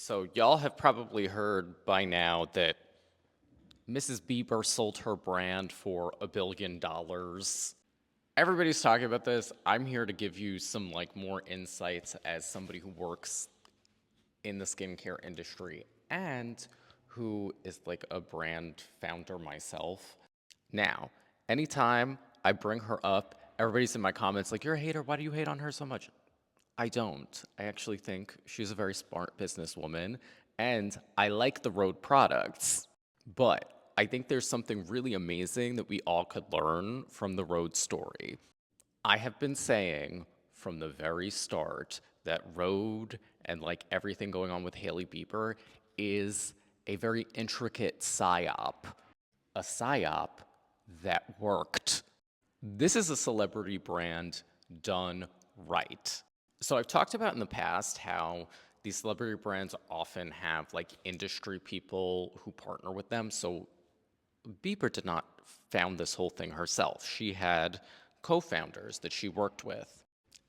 So, y'all have probably heard by now that Mrs. Bieber sold her brand for $1 billion. Everybody's talking about this. I'm here to give you some more insights as somebody who works in the skincare industry and who is a brand founder myself. Now, anytime I bring her up, everybody's in my comments like, "You're a hater. Why do you hate on her so much?" I don't. I actually think she's a very smart businesswoman, and I like the Rhode products. But I think there's something really amazing that we all could learn from the Rhode story. I have been saying from the very start that Rhode and everything going on with Hailey Bieber is a very intricate psyop, a psyop that worked. This is a celebrity brand done right. So I've talked about in the past how these celebrity brands often have industry people who partner with them. So Bieber did not found this whole thing herself. She had co-founders that she worked with.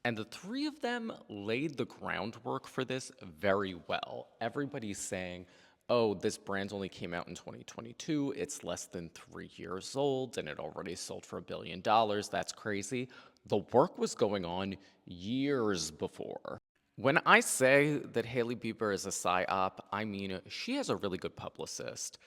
And the three of them laid the groundwork for this very well. Everybody's saying, oh, this brand only came out in 2022. It's less than 3 years old and it already sold for $1 billion. That's crazy. The work was going on years before. When I say that Hailey Bieber is a psyop, I mean she has a really good publicist.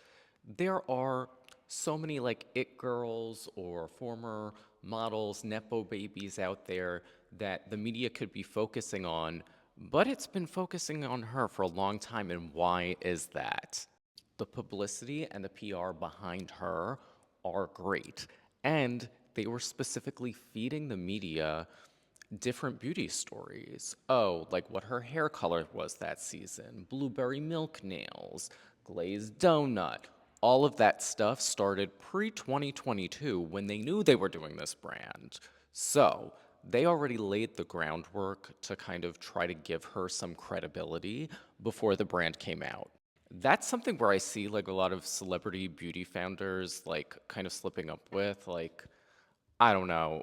There are so many it girls or former models, nepo babies out there that the media could be focusing on, but it's been focusing on her for a long time. And why is that? The publicity and the PR behind her are great. And they were specifically feeding the media different beauty stories. Oh, like what her hair color was that season, blueberry milk nails, glazed donut. All of that stuff started pre 2022 when they knew they were doing this brand. So they already laid the groundwork to kind of try to give her some credibility before the brand came out. That's something where I see a lot of celebrity beauty founders kind of slipping up with. I don't know.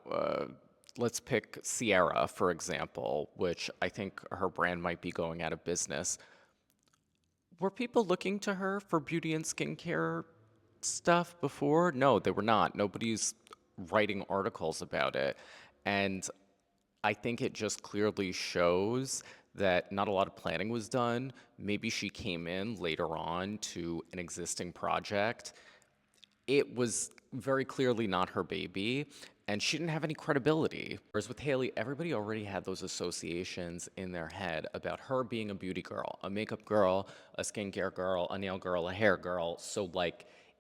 Let's pick Sierra, for example, which I think her brand might be going out of business. Were people looking to her for beauty and skincare stuff before? No, they were not. Nobody's writing articles about it. And I think it just clearly shows that not a lot of planning was done. Maybe she came in later on to an existing project. It was very clearly not her baby, and she didn't have any credibility. Whereas with Hailey, everybody already had those associations in their head about her being a beauty girl, a makeup girl, a skincare girl, a nail girl, a hair girl. So,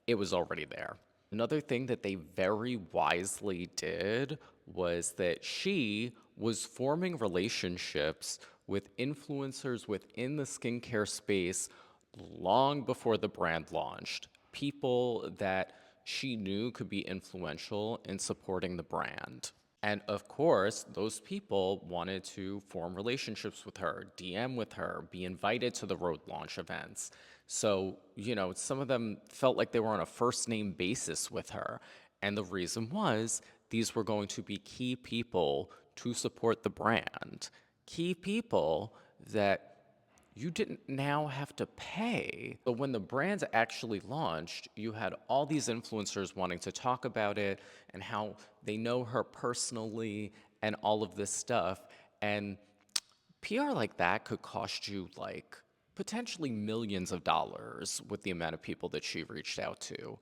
it was already there. Another thing that they very wisely did was that she was forming relationships with influencers within the skincare space long before the brand launched. People that she knew could be influential in supporting the brand. And of course, those people wanted to form relationships with her, DM with her, be invited to the Rhode launch events. So, some of them felt like they were on a first name basis with her. And the reason was these were going to be key people to support the brand. Key people that you didn't now have to pay. But when the brand actually launched, you had all these influencers wanting to talk about it and how they know her personally and all of this stuff. And PR like that could cost you potentially millions of dollars with the amount of people that she reached out to.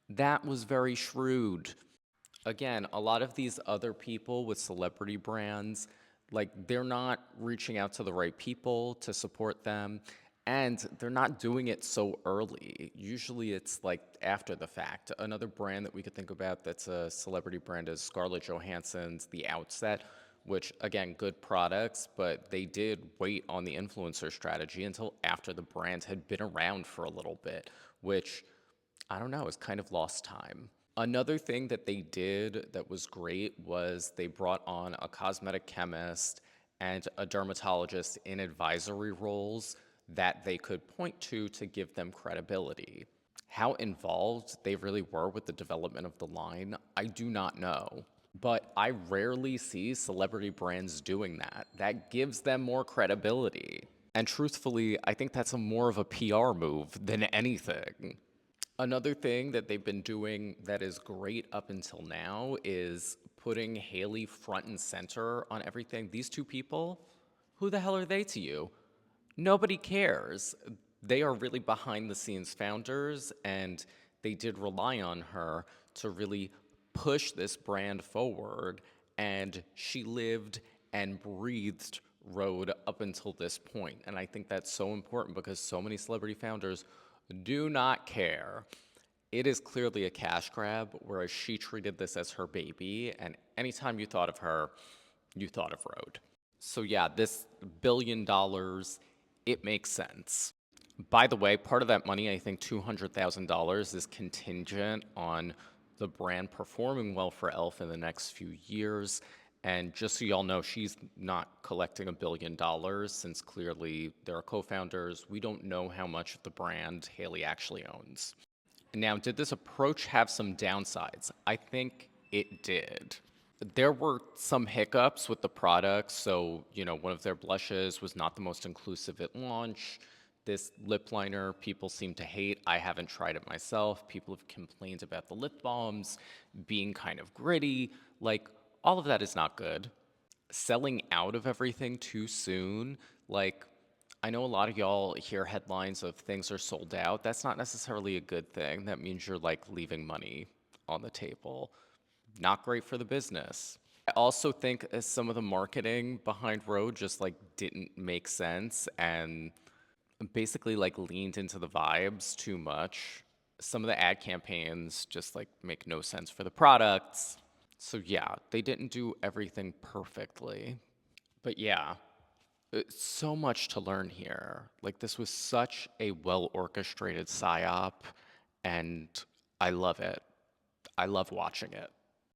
That was very shrewd. Again, a lot of these other people with celebrity brands, they're not reaching out to the right people to support them, and they're not doing it so early. Usually it's after the fact. Another brand that we could think about that's a celebrity brand is Scarlett Johansson's The Outset, which again, good products, but they did wait on the influencer strategy until after the brand had been around for a little bit, which I don't know, is kind of lost time. Another thing that they did that was great was they brought on a cosmetic chemist and a dermatologist in advisory roles that they could point to give them credibility. How involved they really were with the development of the line, I do not know. But I rarely see celebrity brands doing that. That gives them more credibility. And truthfully, I think that's a more of a PR move than anything. Another thing that they've been doing that is great up until now is putting Haley front and center on everything. These two people, who the hell are they to you? Nobody cares. They are really behind the scenes founders, and they did rely on her to really push this brand forward. And she lived and breathed Rhode up until this point. And I think that's so important because so many celebrity founders do not care. It is clearly a cash grab, whereas she treated this as her baby. And anytime you thought of her, you thought of Rhode. So yeah, this $1 billion, it makes sense. By the way, part of that money, I think $200,000, is contingent on the brand performing well for Elf in the next few years. And just so y'all know, she's not collecting $1 billion since clearly they're co-founders. We don't know how much of the brand Haley actually owns. Now, did this approach have some downsides? I think it did. There were some hiccups with the product. So, one of their blushes was not the most inclusive at launch. This lip liner people seem to hate. I haven't tried it myself. People have complained about the lip balms being kind of gritty. Like, all of that is not good. Selling out of everything too soon, like, I know a lot of y'all hear headlines of things are sold out. That's not necessarily a good thing. That means you're like leaving money on the table. Not great for the business. I also think some of the marketing behind Rhode just like didn't make sense and basically like leaned into the vibes too much. Some of the ad campaigns just like make no sense for the products. So yeah, they didn't do everything perfectly. But yeah, so much to learn here. Like this was such a well orchestrated psyop, and I love it. I love watching it.